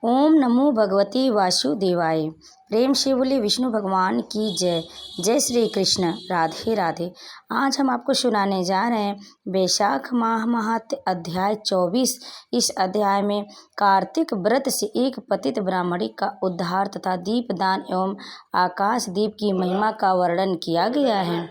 ओम नमो भगवते वासुदेवाय। प्रेम से बोले विष्णु भगवान की जय। जय श्री कृष्ण। राधे राधे। आज हम आपको सुनाने जा रहे हैं वैशाख माह महात्म्य अध्याय 24। इस अध्याय में कार्तिक व्रत से एक पतित ब्राह्मणी का उद्धार तथा दीपदान एवं आकाश दीप की महिमा का वर्णन किया गया है।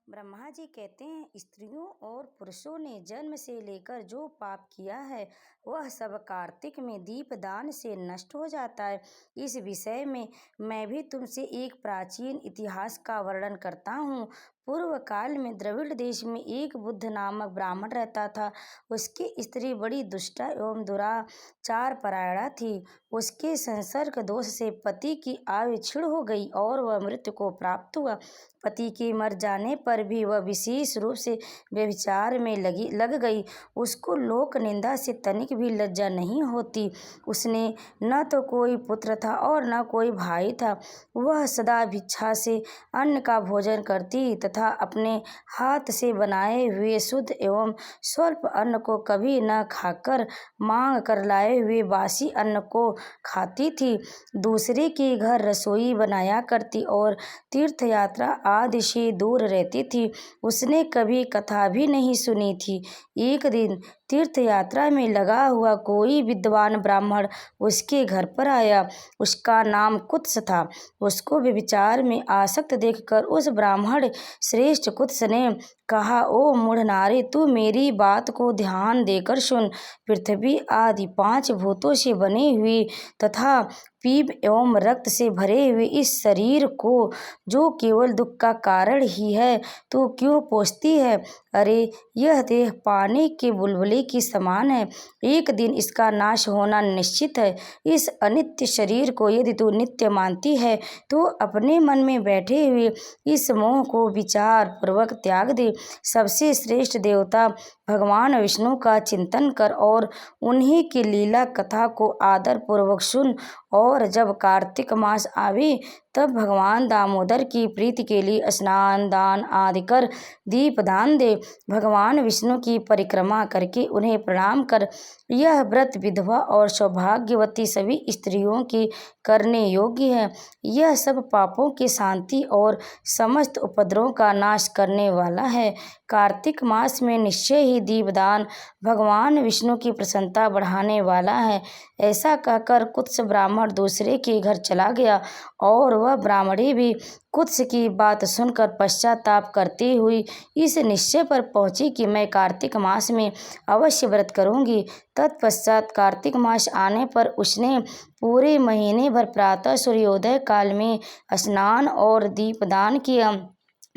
ब्रह्मा जी कहते हैं, स्त्रियों और पुरुषों ने जन्म से लेकर जो पाप किया है वह सब कार्तिक में दीपदान से नष्ट हो जाता है। इस विषय में मैं भी तुमसे एक प्राचीन इतिहास का वर्णन करता हूँ। पूर्व काल में द्रविड़ देश में एक बुद्ध नामक ब्राह्मण रहता था। उसकी स्त्री बड़ी दुष्टा एवं दुराचार परायणा थी। उसके संसर्ग दोष से पति की आयु क्षीण हो गई और वह मृत्यु को प्राप्त हुआ। पति के मर जाने पर भी वह विशेष रूप से व्यभिचार में लग गई। उसको लोक निंदा से तनिक भी लज्जा नहीं होती। उसने न तो कोई पुत्र था और न कोई भाई था। वह सदा भिक्षा से अन्न का भोजन करती तथा अपने हाथ से बनाए हुए शुद्ध एवं स्वल्प अन्न को कभी न खाकर मांग कर लाए हुए बासी अन्न को खाती थी। दूसरे के घर रसोई बनाया करती और तीर्थ यात्रा आदि से दूर रहती थी। उसने कभी कथा भी नहीं सुनी थी। एक दिन तीर्थ यात्रा में लगा हुआ कोई विद्वान ब्राह्मण उसके घर पर आया। उसका नाम कुत्स था। उसको व्यभिचार में आसक्त देखकर उस ब्राह्मण श्रेष्ठ कुत्स ने कहा, ओ मूढ़ नारी, तू मेरी बात को ध्यान देकर सुन। पृथ्वी आदि 5 भूतों से बने हुए तथा पीप एवं रक्त से भरे हुए इस शरीर को, जो केवल दुख का कारण ही है, तू क्यों पोषती है? अरे, यह देह पानी के बुलबुले की समान है। एक दिन इसका नाश होना निश्चित है। इस अनित्य शरीर को यदि तू नित्य मानती है तो अपने मन में बैठे हुए इस मोह को विचार पूर्वक त्याग दे। सबसे श्रेष्ठ देवता भगवान विष्णु का चिंतन कर और उन्हीं की लीला कथा को आदर पूर्वक सुन। और जब कार्तिक मास आवे तब भगवान दामोदर की प्रीति के लिए स्नान दान आदि कर दीपदान दे। भगवान विष्णु की परिक्रमा करके उन्हें प्रणाम कर। यह व्रत विधवा और सौभाग्यवती सभी स्त्रियों की करने योग्य है। यह सब पापों की शांति और समस्त उपद्रवों का नाश करने वाला है। कार्तिक मास में निश्चय ही दीपदान भगवान विष्णु की प्रसन्नता बढ़ाने वाला है। ऐसा कहकर कुत्स ब्राह्मण दूसरे के घर चला गया और वह ब्राह्मणी भी कुत्स की बात सुनकर पश्चाताप करती हुई इस निश्चय पर पहुंची कि मैं कार्तिक मास में अवश्य व्रत करूंगी। तत्पश्चात कार्तिक मास आने पर उसने पूरे महीने भर प्रातः सूर्योदय काल में स्नान और दीपदान किया।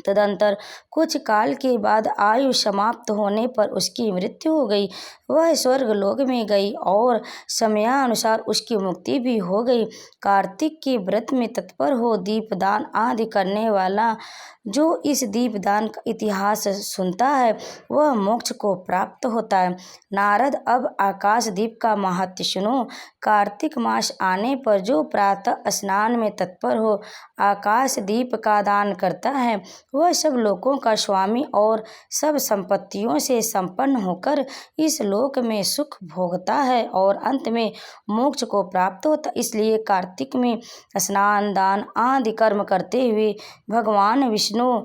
तदंतर कुछ काल के बाद आयु समाप्त होने पर उसकी मृत्यु हो गई। वह स्वर्ग लोक में गई और समयानुसार उसकी मुक्ति भी हो गई। कार्तिक के व्रत में तत्पर हो दीपदान आदि करने वाला जो इस दीपदान का इतिहास सुनता है वह मोक्ष को प्राप्त होता है। नारद, अब आकाश दीप का महत्व सुनो। कार्तिक मास आने पर जो प्रातः स्नान में तत्पर हो आकाश दीप का दान करता है वह सब लोकों का स्वामी और सब संपत्तियों से संपन्न होकर इस लोक में सुख भोगता है और अंत में मोक्ष को प्राप्त होता। इसलिए कार्तिक में स्नान दान आदि कर्म करते हुए भगवान विष्णु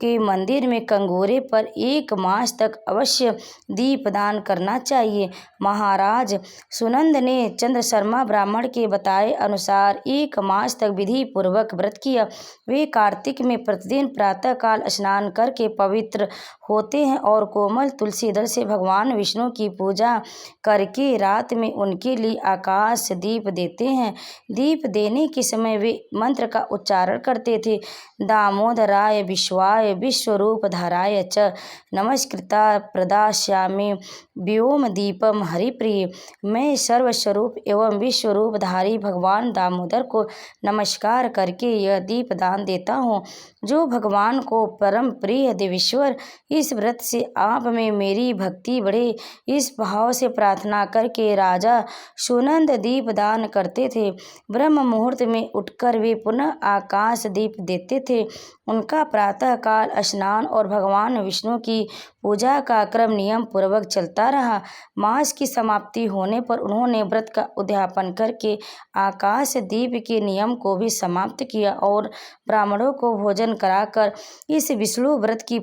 के मंदिर में कंगोरे पर 1 मास तक अवश्य दीपदान करना चाहिए। महाराज सुनंद ने चंद्र शर्मा ब्राह्मण के बताए अनुसार 1 मास तक विधि पूर्वक व्रत किया। वे कार्तिक में प्रतिदिन प्रातः काल स्नान करके पवित्र होते हैं और कोमल तुलसी दल से भगवान विष्णु की पूजा करके रात में उनके लिए आकाश दीप देते हैं। दीप देने के समय वे मंत्र का उच्चारण करते थे। दामोदराय विश्वाय विश्वरूपधराय च नमस्कृता प्रदास्यामि व्योम दीपम हरिप्रिय। मैं सर्वस्वरूप एवं विश्वरूपधारी भगवान दामोदर को नमस्कार करके यह दीपदान देता हूँ। जो भगवान को परम प्रिय देवेश्वर, इस व्रत से आप में मेरी भक्ति बढ़े, इस भाव से प्रार्थना करके राजा सुनंद दीपदान करते थे। ब्रह्म मुहूर्त में उठकर वे पुनः आकाश दीप देते थे। उनका प्रातःकाल स्नान और भगवान विष्णु की पूजा का क्रम नियम पूर्वक चलता रहा। मास की समाप्ति होने पर उन्होंने व्रत का उद्यापन करके आकाश दीप के नियम को भी समाप्त किया और ब्राह्मणों को भोजन कराकर इस विष्णु व्रत की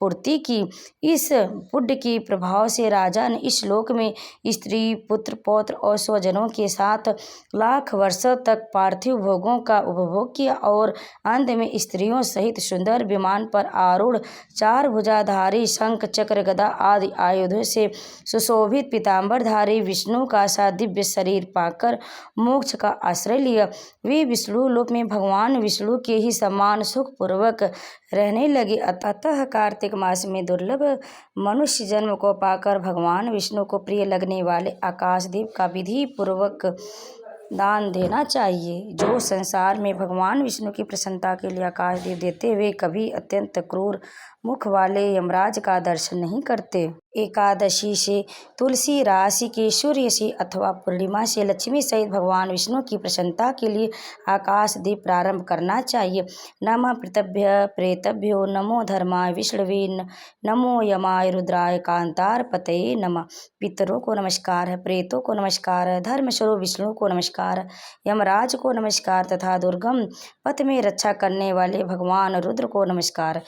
पूर्ति की। इस पुण्य के प्रभाव से राजा ने इस लोक में स्त्री, पुत्र, पौत्र और स्वजनों के साथ लाख वर्षों तक पार्थिव भोगों का उपभोग किया और अंत में स्त्रियों सहित सुंदर विमान पर आरूढ़, चार भुजाधारी, शंख, चक्र, गदा आदि आयुधों से सुशोभित पीतांबरधारी विष्णु का सा दिव्य शरीर पाकर मोक्ष का आश्रय लिया। वे विष्णु लोक में भगवान विष्णु के ही समान सुखपूर्वक रहने लगे। अतः कार्तिक मास में दुर्लभ मनुष्य जन्म को पाकर भगवान विष्णु को प्रिय लगने वाले आकाशदीप का विधि पूर्वक दान देना चाहिए। जो संसार में भगवान विष्णु की प्रसन्नता के लिए आकाशदीप देते हुए कभी अत्यंत क्रूर मुख वाले यमराज का दर्शन नहीं करते। एकादशी से, तुलसी राशि के सूर्य से अथवा पूर्णिमा से लक्ष्मी सहित भगवान विष्णु की प्रसन्नता के लिए आकाशदीप प्रारंभ करना चाहिए। नमः पितृभ्य प्रेतभ्यो, नमो धर्माय विष्णवे, नमो यमाय रुद्राय कांतार पतये नमः। पितरों को नमस्कार है, प्रेतों को नमस्कार है, धर्मस्वरूप विष्णु को नमस्कार, यमराज को नमस्कार तथा दुर्गम पथ में रक्षा करने वाले भगवान रुद्र को नमस्कार।